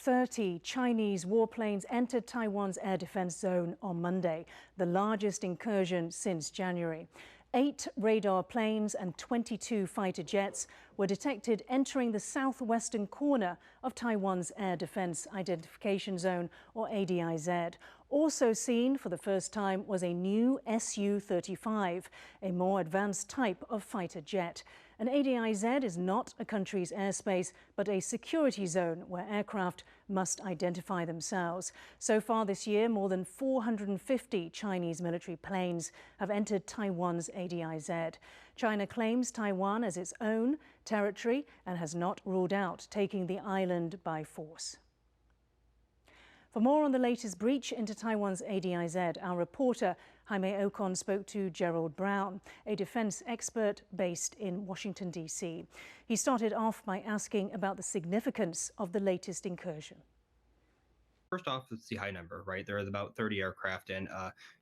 30 Chinese warplanes entered Taiwan's air defense zone on Monday, the largest incursion since January. 8 radar planes and 22 fighter jets were detected entering the southwestern corner of Taiwan's Air Defense Identification Zone, or ADIZ. Also seen for the first time was a new Su-35, a more advanced type of fighter jet. An ADIZ is not a country's airspace, but a security zone where aircraft must identify themselves. So far this year, more than 450 Chinese military planes have entered Taiwan's ADIZ. China claims Taiwan as its own territory and has not ruled out taking the island by force. For more on the latest breach into Taiwan's ADIZ, our reporter Jaime Ocon spoke to Gerald Brown, a defense expert based in Washington, D.C. He started off by asking about the significance of the latest incursion. First off, it's the high number, right? There is about 30 aircraft, and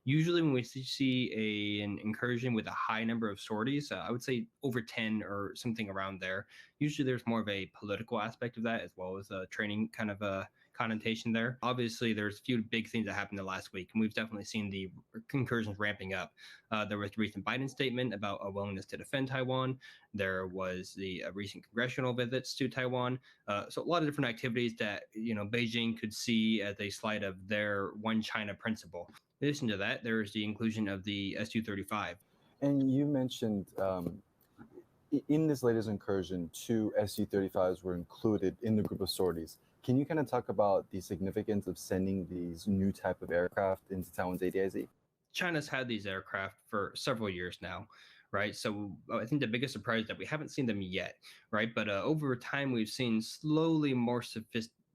usually when we see an incursion with a high number of sorties, I would say over 10 or something around there. Usually there's more of a political aspect of that, as well as a training kind of a connotation there. Obviously, there's a few big things that happened the last week, and we've definitely seen the incursions ramping up. There was the recent Biden statement about a willingness to defend Taiwan. There was the recent congressional visits to Taiwan. So a lot of different activities that, Beijing could see as a slide of their one China principle. In addition to that, there is the inclusion of the Su-35. And you mentioned in this latest incursion, 2 Su-35s were included in the group of sorties. Can you kind of talk about the significance of sending these new type of aircraft into Taiwan's ADIZ? China's had these aircraft for several years now, right? So I think the biggest surprise is that we haven't seen them yet, right? But over time, we've seen slowly a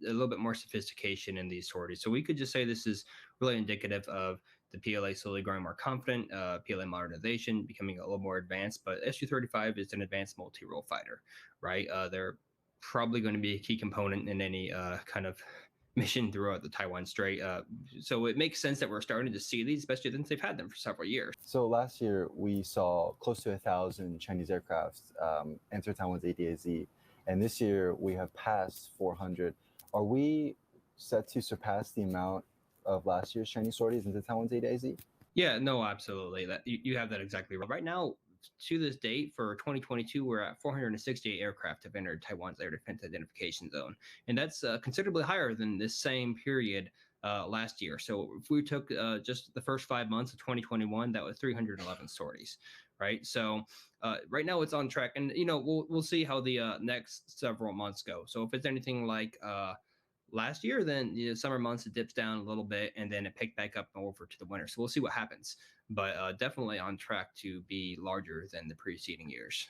little bit more sophistication in these sorties. So we could just say this is really indicative of the PLA slowly growing more confident, PLA modernization becoming a little more advanced. But Su-35 is an advanced multi-role fighter, right? They're probably going to be a key component in any kind of mission throughout the Taiwan Strait. So it makes sense that we're starting to see these, especially since they've had them for several years. So last year, we saw close to 1,000 Chinese aircraft enter Taiwan's ADIZ. And this year, we have passed 400. Are we set to surpass the amount of last year's Chinese sorties into Taiwan's ADIZ? Yeah, no, absolutely. That you have that exactly right. Right now, to this date, for 2022, we're at 468 aircraft have entered Taiwan's Air Defense Identification Zone. And that's considerably higher than this same period last year. So if we took just the first 5 months of 2021, that was 311 sorties, right? So right now it's on track. And, we'll see how the next several months go. So if it's anything like last year, then summer months it dips down a little bit and then it picked back up over to the winter. So we'll see what happens, but definitely on track to be larger than the preceding years.